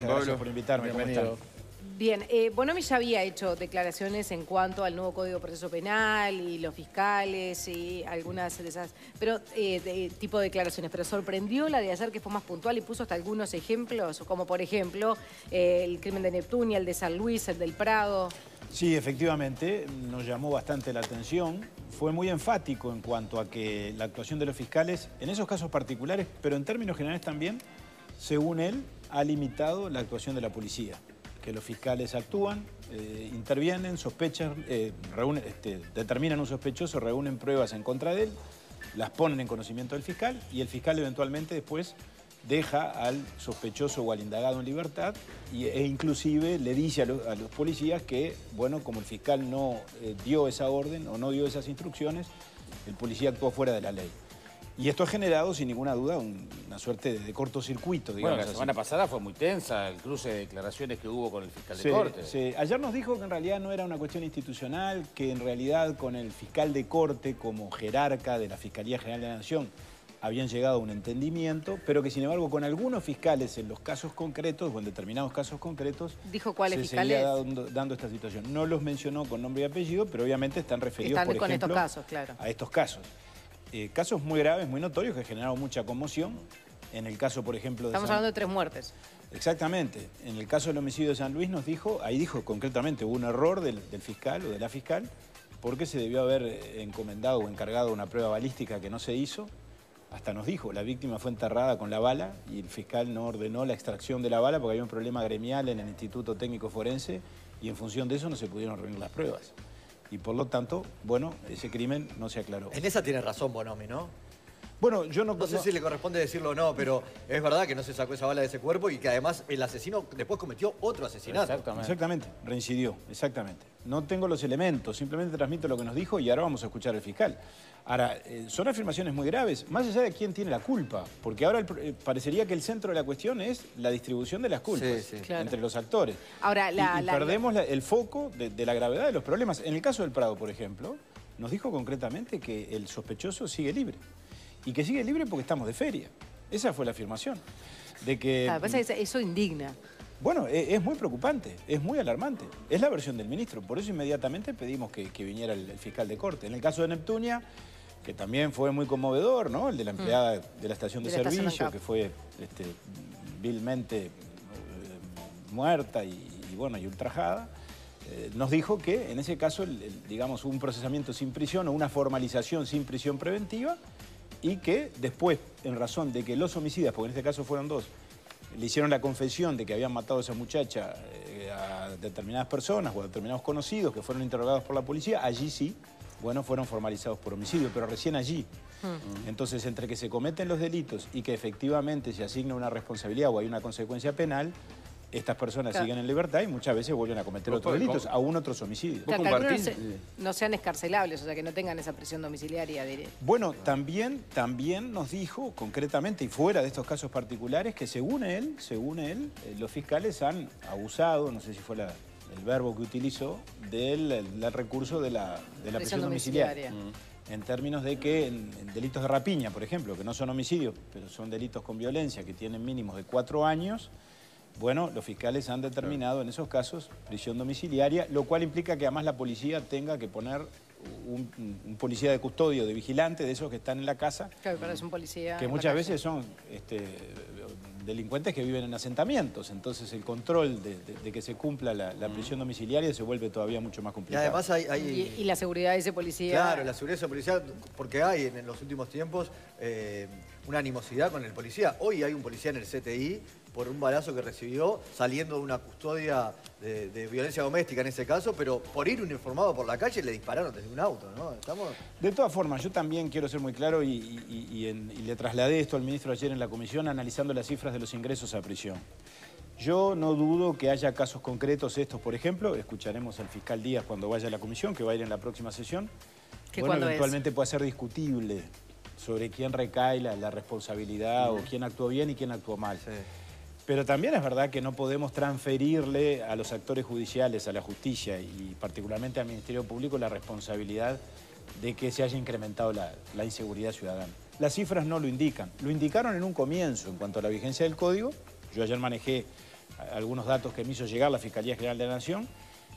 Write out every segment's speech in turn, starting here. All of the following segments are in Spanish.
Gracias por invitarme. Bienvenido. Bien, Bonomi ya había hecho declaraciones en cuanto al nuevo Código de Proceso Penal y los fiscales y algunas de esas, pero tipo de declaraciones. Pero sorprendió la de ayer, que fue más puntual y puso hasta algunos ejemplos, como por ejemplo el crimen de Neptunia, el de San Luis, el del Prado. Sí, efectivamente, nos llamó bastante la atención. Fue muy enfático en cuanto a que la actuación de los fiscales, en esos casos particulares, pero en términos generales también, según él, ha limitado la actuación de la policía. Que los fiscales actúan, intervienen, sospechan, determinan un sospechoso, reúnen pruebas en contra de él, las ponen en conocimiento del fiscal y el fiscal eventualmente después deja al sospechoso o al indagado en libertad e inclusive le dice a los policías que, bueno, como el fiscal no dio esa orden o no dio esas instrucciones, el policía actuó fuera de la ley. Y esto ha generado, sin ninguna duda, una suerte de cortocircuito, digamos. Bueno, la semana pasada fue muy tensa el cruce de declaraciones que hubo con el fiscal de corte. Sí. Ayer nos dijo que en realidad no era una cuestión institucional, que en realidad con el fiscal de corte como jerarca de la Fiscalía General de la Nación habían llegado a un entendimiento, pero que sin embargo con algunos fiscales en los casos concretos o en determinados casos concretos ¿dijo cuáles fiscales? Se seguía dando esta situación. No los mencionó con nombre y apellido, pero obviamente están referidos, por ejemplo, estos casos, claro. a estos casos. Casos muy graves, muy notorios, que generaron mucha conmoción. En el caso, por ejemplo... Estamos hablando de 3 muertes. Exactamente. En el caso del homicidio de San Luis nos dijo, ahí dijo concretamente, hubo un error del fiscal o de la fiscal, porque se debió haber encomendado o encargado una prueba balística que no se hizo. Hasta nos dijo, la víctima fue enterrada con la bala y el fiscal no ordenó la extracción de la bala porque había un problema gremial en el Instituto Técnico Forense y en función de eso no se pudieron reunir las pruebas. Y por lo tanto, bueno, ese crimen no se aclaró. En esa tiene razón Bonomi, ¿no? Bueno, yo no sé si le corresponde decirlo o no, pero es verdad que no se sacó esa bala de ese cuerpo y que además el asesino después cometió otro asesinato. Exactamente, reincidió, exactamente. No tengo los elementos, simplemente transmito lo que nos dijo y ahora vamos a escuchar al fiscal. Ahora, son afirmaciones muy graves, más allá de quién tiene la culpa, porque ahora parecería que el centro de la cuestión es la distribución de las culpas entre los actores. Ahora, perdemos el foco de la gravedad de los problemas. En el caso del Prado, por ejemplo, nos dijo concretamente que el sospechoso sigue libre. Y que sigue libre porque estamos de feria. Esa fue la afirmación. De que, eso indigna. Bueno, es muy preocupante, es muy alarmante. Es la versión del ministro. Por eso inmediatamente pedimos que viniera el fiscal de corte. En el caso de Neptunia, que también fue muy conmovedor, ¿no? El de la empleada de la estación de servicio, que fue vilmente muerta y ultrajada. Nos dijo que en ese caso, digamos, un procesamiento sin prisión o una formalización sin prisión preventiva y que después, en razón de que los homicidas, porque en este caso fueron 2, le hicieron la confesión de que habían matado a esa muchacha a determinadas personas o a determinados conocidos que fueron interrogados por la policía, allí sí, bueno, fueron formalizados por homicidio, pero recién allí. Entonces, entre que se cometen los delitos y que efectivamente se asigna una responsabilidad o hay una consecuencia penal, estas personas siguen en libertad y muchas veces vuelven a cometer otros delitos, aún otros homicidios. O sea, que algunos no sean escarcelables, o sea, que no tengan esa prisión domiciliaria. Bueno, también nos dijo concretamente y fuera de estos casos particulares que según él, los fiscales han abusado, no sé si fue el verbo que utilizó, del recurso de la prisión domiciliaria. En términos de que en delitos de rapiña, por ejemplo, que no son homicidios, pero son delitos con violencia que tienen mínimos de 4 años, bueno, los fiscales han determinado en esos casos prisión domiciliaria, lo cual implica que además la policía tenga que poner un policía de custodio, de vigilante, de esos que están en la casa. Claro, pero es un policía. Que muchas veces son delincuentes que viven en asentamientos. Entonces el control de que se cumpla la prisión domiciliaria se vuelve todavía mucho más complicado. Y además Y la seguridad de ese policía. Claro, la seguridad de ese policía, porque hay en los últimos tiempos una animosidad con el policía. Hoy hay un policía en el CTI por un balazo que recibió saliendo de una custodia de violencia doméstica en ese caso, pero por ir uniformado por la calle le dispararon desde un auto, ¿no? De todas formas, yo también quiero ser muy claro y le trasladé esto al ministro ayer en la comisión analizando las cifras de los ingresos a prisión. Yo no dudo que haya casos concretos estos, por ejemplo, escucharemos al fiscal Díaz cuando vaya a la comisión, que va a ir en la próxima sesión. Bueno, eventualmente puede ser discutible sobre quién recae la responsabilidad o quién actuó bien y quién actuó mal. Pero también es verdad que no podemos transferirle a los actores judiciales, a la justicia y particularmente al Ministerio Público la responsabilidad de que se haya incrementado la inseguridad ciudadana. Las cifras no lo indican. Lo indicaron en un comienzo en cuanto a la vigencia del código. Yo ayer manejé algunos datos que me hizo llegar la Fiscalía General de la Nación.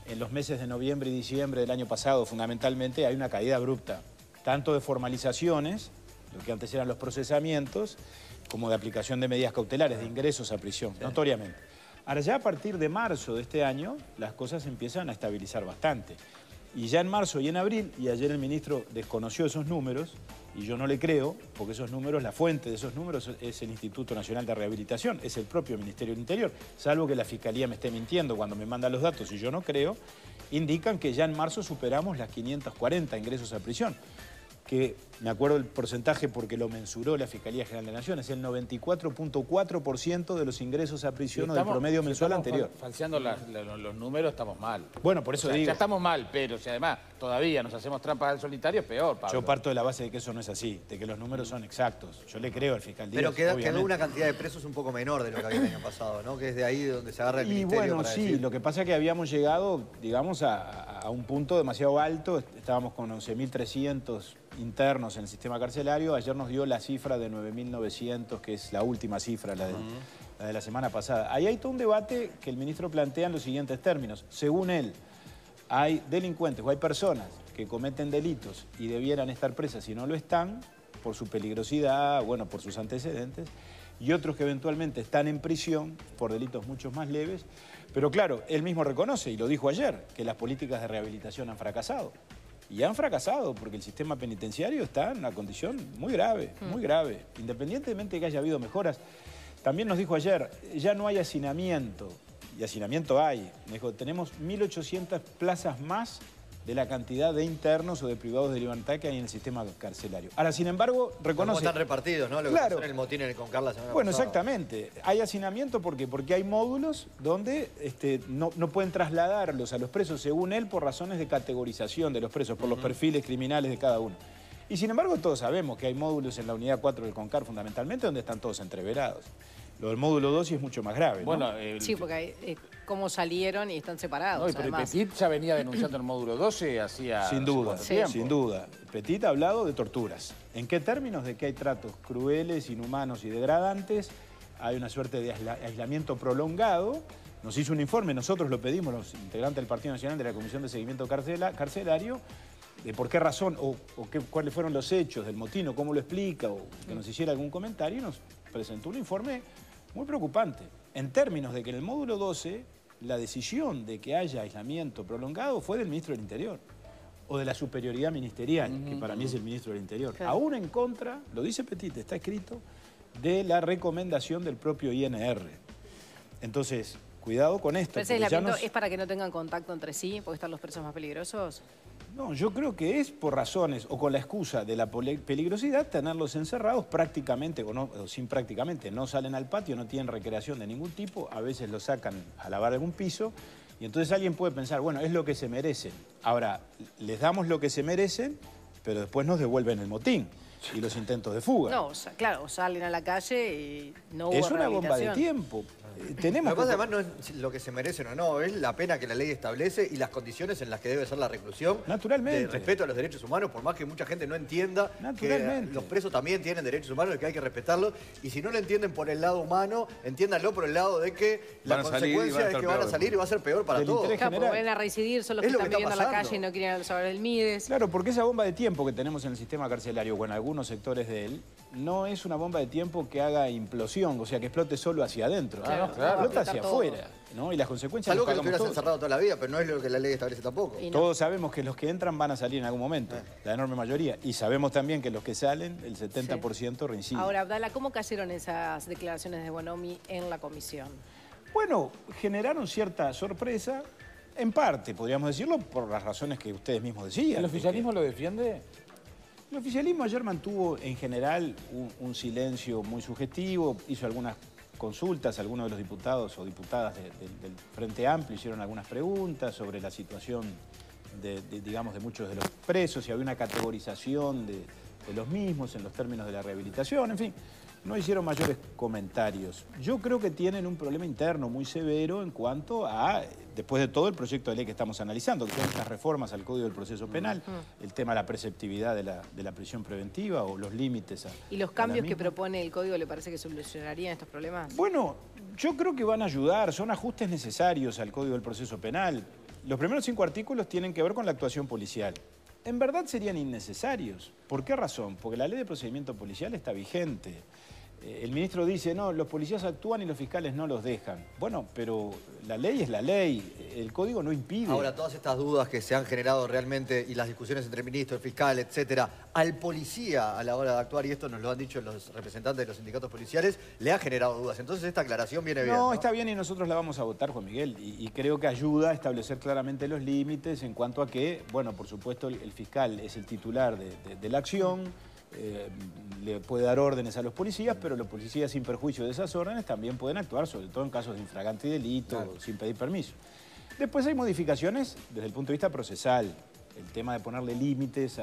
En los meses de noviembre y diciembre del año pasado, fundamentalmente, hay una caída abrupta, tanto de formalizaciones, lo que antes eran los procesamientos, como de aplicación de medidas cautelares, de ingresos a prisión, notoriamente. Ahora ya a partir de marzo de este año, las cosas empiezan a estabilizar bastante. Y ya en marzo y en abril, y ayer el ministro desconoció esos números, y yo no le creo, porque esos números, la fuente de esos números es el Instituto Nacional de Rehabilitación, es el propio Ministerio del Interior, salvo que la Fiscalía me esté mintiendo cuando me manda los datos, y yo no creo, indican que ya en marzo superamos las 540 ingresos a prisión, que me acuerdo el porcentaje porque lo mensuró la Fiscalía General de la Nación, es el 94.4% de los ingresos a prisión o del promedio mensual anterior. Falseando los números, estamos mal. Bueno, por eso digo... Ya estamos mal, pero si además todavía nos hacemos trampas al solitario, es peor, Pablo. Yo parto de la base de que eso no es así, de que los números son exactos. Yo le creo al fiscal Díaz, pero quedó una cantidad de presos un poco menor de lo que había el año pasado, ¿no? Que es de ahí donde se agarra el ministerio. Y bueno, sí, decir... lo que pasa es que habíamos llegado, digamos, a un punto demasiado alto. Estábamos con 11.300 internos en el sistema carcelario. Ayer nos dio la cifra de 9.900, que es la última cifra, la de la semana pasada. Ahí hay todo un debate que el ministro plantea en los siguientes términos. Según él, hay delincuentes o hay personas que cometen delitos y debieran estar presas y no lo están por su peligrosidad, bueno, por sus antecedentes, y otros que eventualmente están en prisión por delitos mucho más leves. Pero claro, él mismo reconoce, y lo dijo ayer, que las políticas de rehabilitación han fracasado. Y han fracasado porque el sistema penitenciario está en una condición muy grave, muy grave. Independientemente de que haya habido mejoras, también nos dijo ayer, ya no hay hacinamiento, y hacinamiento hay. Me dijo, tenemos 1.800 plazas más de la cantidad de internos o de privados de libertad que hay en el sistema carcelario. Ahora, sin embargo, reconoce... Como están repartidos, ¿no? Lo que pasó en el motín con Carla la semana pasada. Exactamente. Hay hacinamiento porque hay módulos donde no pueden trasladarlos a los presos, según él, por razones de categorización de los presos, por los perfiles criminales de cada uno. Y sin embargo, todos sabemos que hay módulos en la unidad 4 del CONCAR, fundamentalmente, donde están todos entreverados. Lo del módulo 2 sí es mucho más grave, ¿no? Bueno, sí, porque hay, cómo salieron y están separados. No, pero además. Petit ya venía denunciando el módulo 12 hacía... Sin duda, sí, sin duda. Petit ha hablado de torturas. ¿En qué términos? De que hay tratos crueles, inhumanos y degradantes. Hay una suerte de aislamiento prolongado. Nos hizo un informe, nosotros lo pedimos, los integrantes del Partido Nacional de la Comisión de Seguimiento Carcelario, de por qué razón o cuáles fueron los hechos del motín o cómo lo explica, o que nos hiciera algún comentario, y nos presentó un informe muy preocupante, en términos de que en el módulo 12 la decisión de que haya aislamiento prolongado fue del ministro del Interior o de la superioridad ministerial, que para mí es el ministro del Interior. Claro. Aún en contra, lo dice Petit, está escrito, de la recomendación del propio INR. Entonces, cuidado con esto. ¿Pero ese aislamiento es para que no tengan contacto entre sí, porque están los presos más peligrosos? No, yo creo que es por razones o con la excusa de la peligrosidad tenerlos encerrados prácticamente o sin prácticamente. No salen al patio, no tienen recreación de ningún tipo, a veces los sacan a lavar algún piso y entonces alguien puede pensar, bueno, es lo que se merecen. Ahora, les damos lo que se merecen, pero después nos devuelven el motín y los intentos de fuga. No, claro, salen a la calle y no hubo Es una bomba de tiempo. Tenemos lo que pasa además no es lo que se merecen o no, es la pena que la ley establece y las condiciones en las que debe ser la reclusión. Naturalmente. De respeto a los derechos humanos, por más que mucha gente no entienda que los presos también tienen derechos humanos y que hay que respetarlos. Y si no lo entienden por el lado humano, entiéndanlo por el lado de que la consecuencia es que van a salir y va a ser peor para todos. Claro, porque van a reincidir, son los que están viviendo en la calle y no quieren saber el MIDES. Claro, porque esa bomba de tiempo que tenemos en el sistema carcelario o en algunos sectores de él, no es una bomba de tiempo que haga implosión, o sea, que explote solo hacia adentro. Claro, explota hacia afuera, ¿no? Y las consecuencias... Algo que lo hubieras encerrado toda la vida, pero no es lo que la ley establece tampoco. No. Todos sabemos que los que entran van a salir en algún momento, la enorme mayoría. Y sabemos también que los que salen, el 70% reinciden. Ahora, Abdala, ¿cómo cayeron esas declaraciones de Bonomi en la comisión? Bueno, generaron cierta sorpresa, en parte, podríamos decirlo, por las razones que ustedes mismos decían. ¿El oficialismo lo defiende? El oficialismo ayer mantuvo en general un silencio muy sugestivo, hizo algunas consultas, algunos de los diputados o diputadas del Frente Amplio hicieron algunas preguntas sobre la situación digamos, de muchos de los presos, y había una categorización de los mismos en los términos de la rehabilitación, en fin. no hicieron mayores comentarios. Yo creo que tienen un problema interno muy severo en cuanto a, después de todo el proyecto de ley que estamos analizando, que son estas reformas al Código del Proceso Penal, el tema de la preceptividad de la prisión preventiva o los límites ¿Y los cambios que propone el Código le parece que solucionarían estos problemas? Bueno, yo creo que van a ayudar, son ajustes necesarios al Código del Proceso Penal. Los primeros 5 artículos tienen que ver con la actuación policial. En verdad serían innecesarios. ¿Por qué razón? Porque la ley de procedimiento policial está vigente. El ministro dice, no, los policías actúan y los fiscales no los dejan. Bueno, pero la ley es la ley, el código no impide. Ahora, todas estas dudas que se han generado realmente y las discusiones entre el ministro, el fiscal, etcétera, al policía a la hora de actuar, y esto nos lo han dicho los representantes de los sindicatos policiales, le ha generado dudas. Entonces esta aclaración viene bien, ¿no? No, está bien y nosotros la vamos a votar, Juan Miguel, y creo que ayuda a establecer claramente los límites en cuanto a que, bueno, por supuesto el fiscal es el titular de la acción, le puede dar órdenes a los policías, pero los policías sin perjuicio de esas órdenes también pueden actuar, sobre todo en casos de infragante y delito, claro, sin pedir permiso. Después hay modificaciones desde el punto de vista procesal, el tema de ponerle límites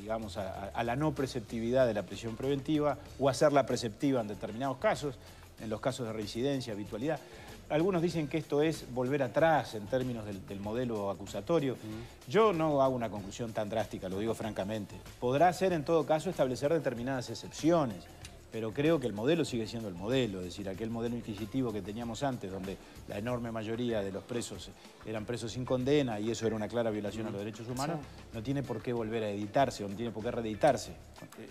digamos, a la no preceptividad de la prisión preventiva o hacerla preceptiva en determinados casos, en los casos de reincidencia, habitualidad. Algunos dicen que esto es volver atrás en términos del modelo acusatorio. Yo no hago una conclusión tan drástica, lo digo francamente. Podrá ser en todo caso establecer determinadas excepciones, pero creo que el modelo sigue siendo el modelo, es decir, aquel modelo inquisitivo que teníamos antes, donde la enorme mayoría de los presos eran presos sin condena y eso era una clara violación a los derechos humanos, no tiene por qué volver a editarse o no tiene por qué reeditarse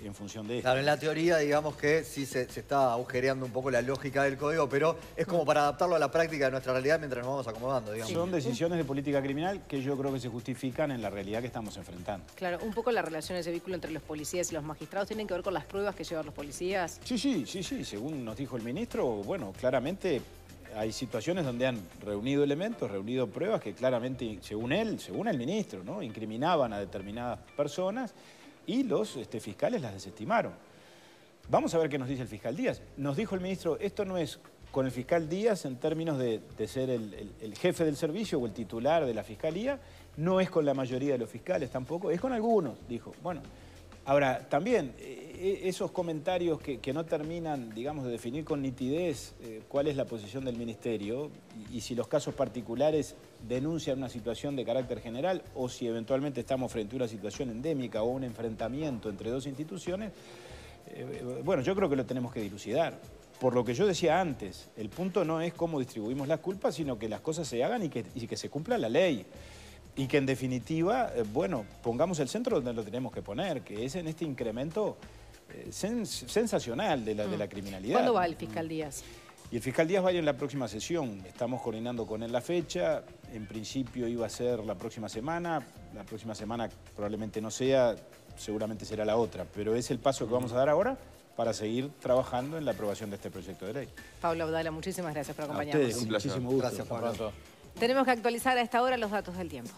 en función de esto. Claro, en la teoría digamos que sí se está agujereando un poco la lógica del código, pero es como para adaptarlo a la práctica de nuestra realidad mientras nos vamos acomodando, digamos. Son decisiones de política criminal que yo creo que se justifican en la realidad que estamos enfrentando. Claro, un poco las relaciones de vínculo entre los policías y los magistrados tienen que ver con las pruebas que llevan los policías. Sí, según nos dijo el ministro, bueno, claramente hay situaciones donde han reunido elementos, reunido pruebas que claramente, según el ministro, ¿no?, incriminaban a determinadas personas y los fiscales las desestimaron. Vamos a ver qué nos dice el fiscal Díaz. Nos dijo el ministro, esto no es con el fiscal Díaz en términos de ser el jefe del servicio o el titular de la fiscalía, no es con la mayoría de los fiscales tampoco, es con algunos, dijo. Bueno, ahora, también esos comentarios que no terminan, digamos, de definir con nitidez cuál es la posición del ministerio y si los casos particulares denuncian una situación de carácter general o si eventualmente estamos frente a una situación endémica o un enfrentamiento entre dos instituciones, bueno, yo creo que lo tenemos que dilucidar. Por lo que yo decía antes, el punto no es cómo distribuimos las culpas, sino que las cosas se hagan y que se cumpla la ley. Y que en definitiva, bueno, pongamos el centro donde lo tenemos que poner, que es en este incremento sensacional de la criminalidad. ¿Cuándo va el fiscal Díaz? Y el fiscal Díaz va a ir en la próxima sesión. Estamos coordinando con él la fecha. En principio iba a ser la próxima semana. La próxima semana probablemente no sea, seguramente será la otra. Pero es el paso que vamos a dar ahora para seguir trabajando en la aprobación de este proyecto de ley. Pablo Abdala, muchísimas gracias por acompañarnos. A ustedes, muchísimo gusto. Gracias, Pablo. Tenemos que actualizar a esta hora los datos del tiempo.